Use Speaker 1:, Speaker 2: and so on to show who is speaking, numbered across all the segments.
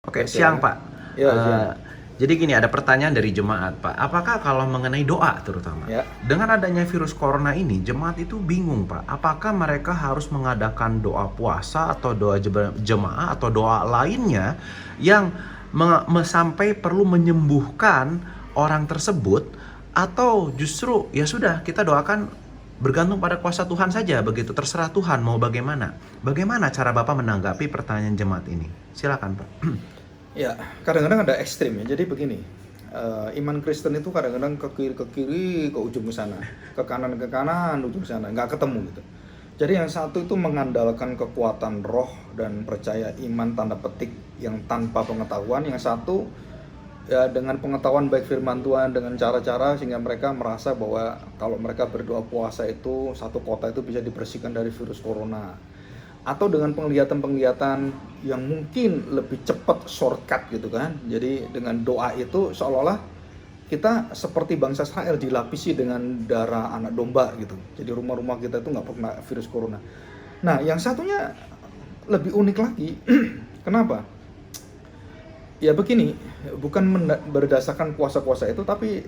Speaker 1: Oke,
Speaker 2: Oke.
Speaker 1: siang Pak.
Speaker 2: Ya,
Speaker 1: Eh,
Speaker 2: siang.
Speaker 1: jadi gini, ada pertanyaan dari jemaat Pak. Apakah kalau mengenai doa terutama,
Speaker 2: Ya.
Speaker 1: dengan adanya virus corona ini, jemaat itu bingung Pak. Apakah mereka harus mengadakan doa puasa atau doa jemaah atau doa lainnya yang sampai perlu menyembuhkan orang tersebut, atau justru ya sudah kita doakan bergantung pada kuasa Tuhan saja, begitu terserah Tuhan mau bagaimana. Bagaimana cara Bapak menanggapi pertanyaan jemaat ini? Silakan Pak.
Speaker 2: Ya, kadang-kadang ada ekstrim ya. Jadi begini, iman Kristen itu kadang-kadang ke kiri, ke ujung ke sana, ke kanan, ujung ke sana, nggak ketemu gitu. Jadi yang satu itu mengandalkan kekuatan roh dan percaya iman tanda petik yang tanpa pengetahuan. Yang satu ya dengan pengetahuan baik firman Tuhan dengan cara-cara sehingga mereka merasa bahwa kalau mereka berdoa puasa itu satu kota itu bisa dibersihkan dari virus corona. Atau dengan penglihatan-penglihatan yang mungkin lebih cepat shortcut gitu kan. Jadi dengan doa itu seolah-olah kita seperti bangsa Israel dilapisi dengan darah anak domba gitu. Jadi rumah-rumah kita itu nggak pernah virus corona. Nah yang satunya lebih unik lagi. Kenapa? Ya begini, bukan berdasarkan kuasa-kuasa itu, tapi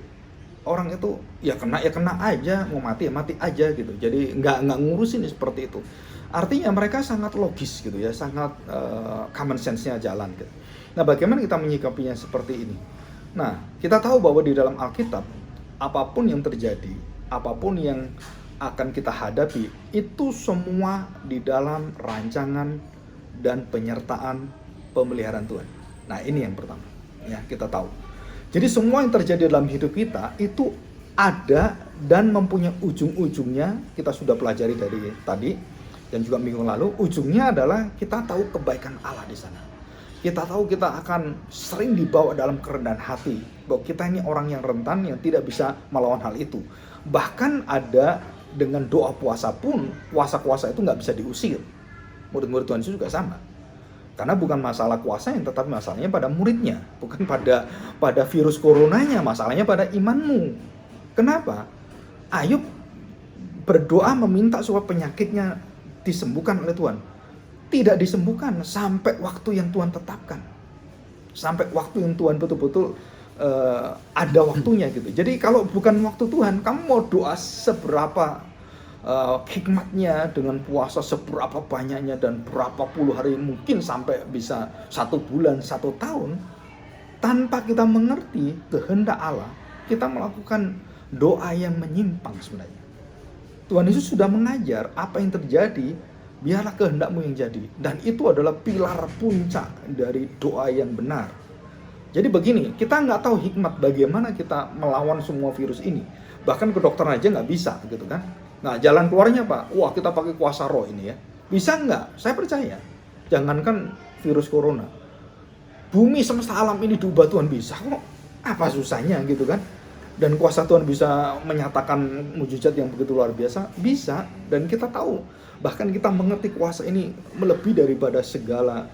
Speaker 2: orang itu ya kena aja, mau mati ya mati aja gitu. Jadi nggak ngurusin seperti itu. Artinya mereka sangat logis gitu ya, sangat common sense-nya jalan gitu. Nah, bagaimana kita menyikapinya seperti ini? Nah, kita tahu bahwa di dalam Alkitab apapun yang terjadi, apapun yang akan kita hadapi, itu semua di dalam rancangan dan penyertaan pemeliharaan Tuhan. Nah, ini yang pertama. Ya, kita tahu. Jadi semua yang terjadi dalam hidup kita itu ada dan mempunyai ujung-ujungnya. Kita sudah pelajari dari tadi dan juga minggu lalu, ujungnya adalah kita tahu kebaikan Allah di sana. Kita tahu kita akan sering dibawa dalam kerendahan hati, bahwa kita ini orang yang rentan yang tidak bisa melawan hal itu. Bahkan ada dengan doa puasa pun, kuasa-kuasa itu nggak bisa diusir. Murid-murid Tuhan Yesus juga sama. Karena bukan masalah kuasa yang tetapi masalahnya pada muridnya, bukan pada virus coronanya, masalahnya pada imanmu. Kenapa? Ayub berdoa meminta supaya penyakitnya disembuhkan oleh Tuhan. Tidak disembuhkan sampai waktu yang Tuhan tetapkan. Sampai waktu yang Tuhan betul-betul ada waktunya gitu. Jadi kalau bukan waktu Tuhan, kamu mau doa seberapa hikmatnya, dengan puasa seberapa banyaknya dan berapa puluh hari, mungkin sampai bisa 1 bulan, 1 tahun, tanpa kita mengerti kehendak Allah, kita melakukan doa yang menyimpang sebenarnya. Tuhan Yesus sudah mengajar apa yang terjadi, biarlah kehendakmu yang jadi. Dan itu adalah pilar puncak dari doa yang benar. Jadi begini, kita nggak tahu hikmat bagaimana kita melawan semua virus ini. Bahkan ke dokter aja nggak bisa gitu kan. Nah jalan keluarnya Pak, wah kita pakai kuasa roh ini ya. Bisa nggak? Saya percaya. Jangankan virus corona. Bumi semesta alam ini diubah Tuhan bisa kok. Apa susahnya gitu kan. Dan kuasa Tuhan bisa menyatakan mujizat yang begitu luar biasa, bisa. Dan kita tahu, bahkan kita mengerti kuasa ini melebihi daripada segala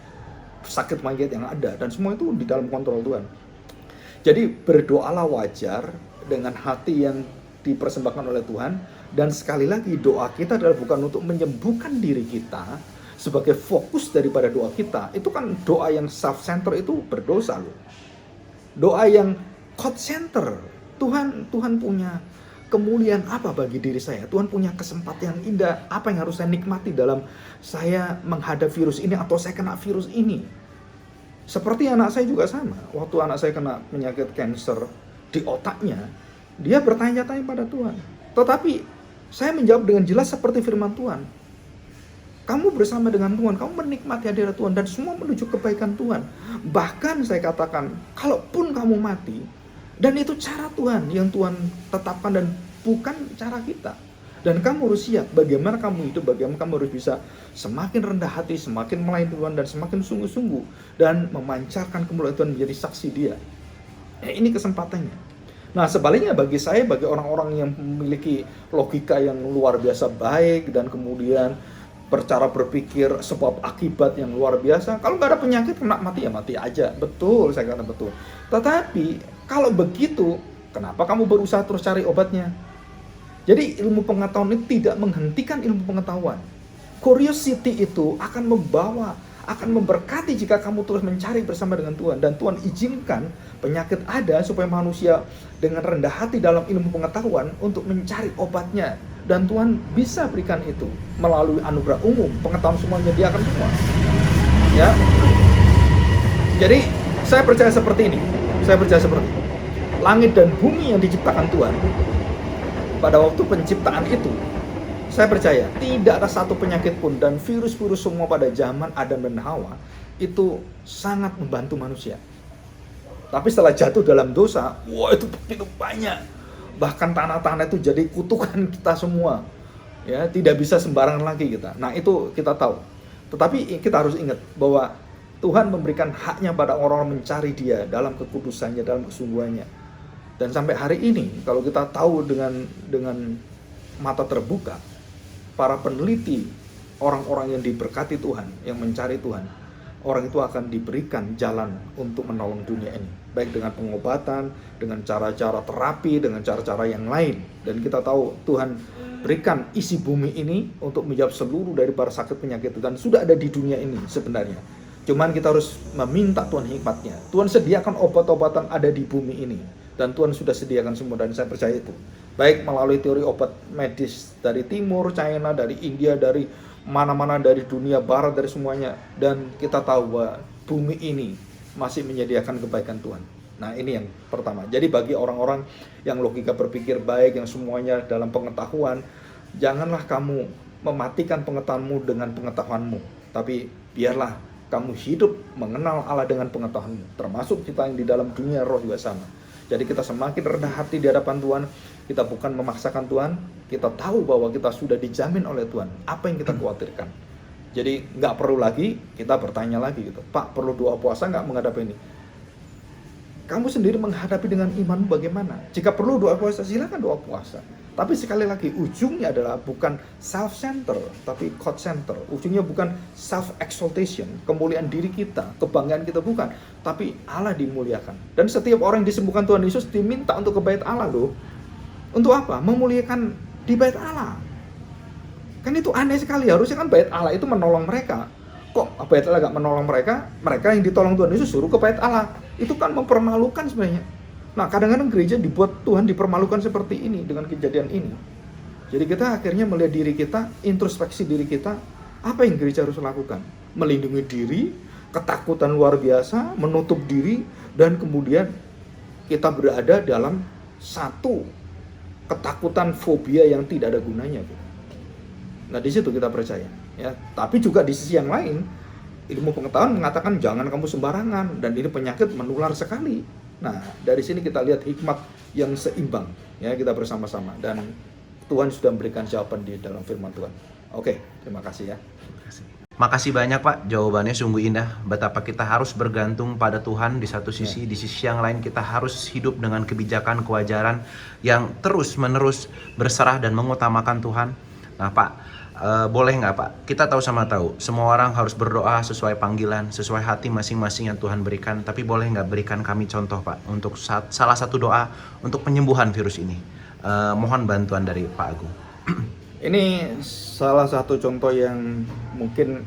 Speaker 2: sakit penyakit yang ada. Dan semua itu di dalam kontrol Tuhan. Jadi berdoalah wajar dengan hati yang dipersembahkan oleh Tuhan. Dan sekali lagi doa kita adalah bukan untuk menyembuhkan diri kita sebagai fokus daripada doa kita. Itu kan doa yang self-center itu berdosa loh. Doa yang God-center. Tuhan punya kemuliaan apa bagi diri saya? Tuhan punya kesempatan yang indah. Apa yang harus saya nikmati dalam saya menghadapi virus ini atau saya kena virus ini? Seperti anak saya juga sama. Waktu anak saya kena penyakit kanker di otaknya, dia bertanya-tanya pada Tuhan. Tetapi saya menjawab dengan jelas seperti firman Tuhan. Kamu bersama dengan Tuhan, kamu menikmati hadirat Tuhan dan semua menuju kebaikan Tuhan. Bahkan saya katakan, kalaupun kamu mati, dan itu cara Tuhan yang Tuhan tetapkan dan bukan cara kita. Dan kamu harus siap bagaimana kamu hidup, bagaimana kamu harus bisa semakin rendah hati, semakin melayani Tuhan dan semakin sungguh-sungguh dan memancarkan kemuliaan Tuhan menjadi saksi Dia. Ini kesempatannya. Nah sebaliknya bagi saya, bagi orang-orang yang memiliki logika yang luar biasa baik dan kemudian bercara berpikir sebab akibat yang luar biasa, kalau nggak ada penyakit kena mati ya mati aja. Betul, saya kata betul. Tetapi kalau begitu, kenapa kamu berusaha terus cari obatnya? Jadi ilmu pengetahuan itu tidak menghentikan ilmu pengetahuan. Curiosity itu akan membawa akan memberkati jika kamu terus mencari bersama dengan Tuhan. Dan Tuhan izinkan penyakit ada supaya manusia dengan rendah hati dalam ilmu pengetahuan untuk mencari obatnya. Dan Tuhan bisa berikan itu melalui anugerah umum, pengetahuan semua menyediakan semua. Ya. Jadi saya percaya seperti ini. Saya percaya seperti ini. Langit dan bumi yang diciptakan Tuhan pada waktu penciptaan itu, saya percaya tidak ada satu penyakit pun dan virus-virus semua pada zaman Adam dan Hawa itu sangat membantu manusia. Tapi setelah jatuh dalam dosa, wah itu begitu banyak. Bahkan tanah-tanah itu jadi kutukan kita semua. Ya, tidak bisa sembarangan lagi kita. Nah, itu kita tahu. Tetapi kita harus ingat bahwa Tuhan memberikan haknya pada orang-orang mencari Dia dalam kekudusannya, dalam kesungguhannya. Dan sampai hari ini, kalau kita tahu dengan mata terbuka, para peneliti, orang-orang yang diberkati Tuhan, yang mencari Tuhan, orang itu akan diberikan jalan untuk menolong dunia ini. Baik dengan pengobatan, dengan cara-cara terapi, dengan cara-cara yang lain. Dan kita tahu Tuhan berikan isi bumi ini untuk menjawab seluruh dari para sakit penyakit itu. Dan sudah ada di dunia ini sebenarnya. Cuman kita harus meminta Tuhan hikmatnya. Tuhan sediakan obat-obatan ada di bumi ini. Dan Tuhan sudah sediakan semua, dan saya percaya itu. Baik melalui teori obat medis dari timur, China, dari India, dari mana-mana, dari dunia barat, dari semuanya. Dan kita tahu bahwa bumi ini masih menyediakan kebaikan Tuhan. Nah, ini yang pertama. Jadi bagi orang-orang yang logika berpikir baik, yang semuanya dalam pengetahuan, janganlah kamu mematikan pengetahuanmu dengan pengetahuanmu. Tapi biarlah kamu hidup mengenal Allah dengan pengetahuanmu. Termasuk kita yang di dalam dunia roh juga sama. Jadi kita semakin rendah hati di hadapan Tuhan. Kita bukan memaksakan Tuhan. Kita tahu bahwa kita sudah dijamin oleh Tuhan. Apa yang kita khawatirkan. Jadi nggak perlu lagi kita bertanya lagi gitu. Pak, perlu doa puasa nggak menghadapi ini? Kamu sendiri menghadapi dengan iman bagaimana? Jika perlu doa puasa, silakan doa puasa. Tapi sekali lagi, ujungnya adalah bukan self-center, tapi God-center. Ujungnya bukan self-exaltation, kemuliaan diri kita, kebanggaan kita, bukan. Tapi Allah dimuliakan. Dan setiap orang yang disembuhkan Tuhan Yesus diminta untuk ke bait Allah loh. Untuk apa? Memuliakan di bait Allah. Kan itu aneh sekali, harusnya kan bait Allah itu menolong mereka. Kok bait Allah gak menolong mereka? Mereka yang ditolong Tuhan Yesus suruh ke bait Allah. Itu kan mempermalukan sebenarnya. Nah, kadang-kadang gereja dibuat Tuhan dipermalukan seperti ini dengan kejadian ini. Jadi kita akhirnya melihat diri kita, introspeksi diri kita, apa yang gereja harus lakukan? Melindungi diri, ketakutan luar biasa, menutup diri, dan kemudian kita berada dalam satu ketakutan fobia yang tidak ada gunanya. Nah, di situ kita percaya. Ya, tapi juga di sisi yang lain, ilmu pengetahuan mengatakan jangan kamu sembarangan, dan ini penyakit menular sekali. Nah, dari sini kita lihat hikmat yang seimbang, ya, kita bersama-sama, dan Tuhan sudah memberikan jawaban di dalam firman Tuhan. Oke, terima kasih ya.
Speaker 1: Makasih banyak Pak, jawabannya sungguh indah. Betapa kita harus bergantung pada Tuhan di satu sisi, di sisi yang lain kita harus hidup dengan kebijakan kewajaran yang terus-menerus berserah dan mengutamakan Tuhan. Nah Pak, boleh nggak Pak? Kita tahu, semua orang harus berdoa sesuai panggilan, sesuai hati masing-masing yang Tuhan berikan. Tapi boleh nggak berikan kami contoh Pak, untuk salah satu doa untuk penyembuhan virus ini. Mohon bantuan dari Pak Agung.
Speaker 2: Ini salah satu contoh yang mungkin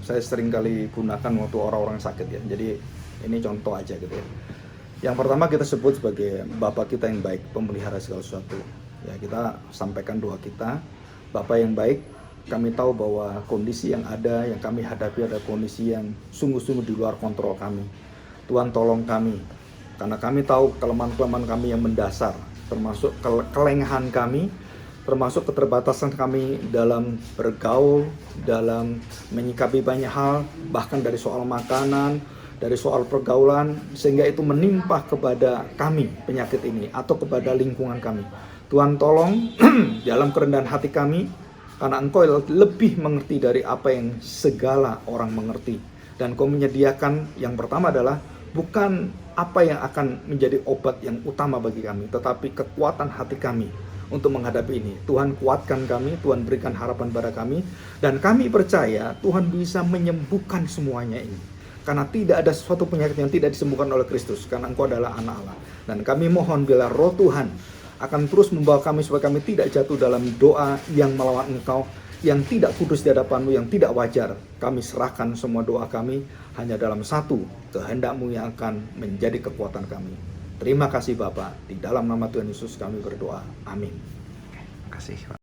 Speaker 2: saya sering kali gunakan waktu orang-orang sakit ya. Jadi ini contoh aja gitu ya. Yang pertama kita sebut sebagai Bapa kita yang baik, pemelihara segala sesuatu. Ya, kita sampaikan doa kita, Bapa yang baik, kami tahu bahwa kondisi yang ada, yang kami hadapi adalah kondisi yang sungguh-sungguh di luar kontrol kami. Tuhan tolong kami, karena kami tahu kelemahan-kelemahan kami yang mendasar, termasuk kelengahan kami, termasuk keterbatasan kami dalam bergaul, dalam menyikapi banyak hal, bahkan dari soal makanan, dari soal pergaulan, sehingga itu menimpa kepada kami penyakit ini, atau kepada lingkungan kami. Tuhan tolong dalam kerendahan hati kami, karena Engkau lebih mengerti dari apa yang segala orang mengerti. Dan Kau menyediakan, yang pertama adalah bukan apa yang akan menjadi obat yang utama bagi kami, tetapi kekuatan hati kami untuk menghadapi ini. Tuhan kuatkan kami, Tuhan berikan harapan pada kami, dan kami percaya Tuhan bisa menyembuhkan semuanya ini. Karena tidak ada suatu penyakit yang tidak disembuhkan oleh Kristus, karena Engkau adalah anak Allah. Dan kami mohon bila Roh Tuhan akan terus membawa kami supaya kami tidak jatuh dalam doa yang melawan Engkau, yang tidak kudus di hadapan-Mu, yang tidak wajar. Kami serahkan semua doa kami hanya dalam satu, kehendak-Mu yang akan menjadi kekuatan kami. Terima kasih Bapak, di dalam nama Tuhan Yesus kami berdoa. Amin.
Speaker 1: Terima kasih, Pak.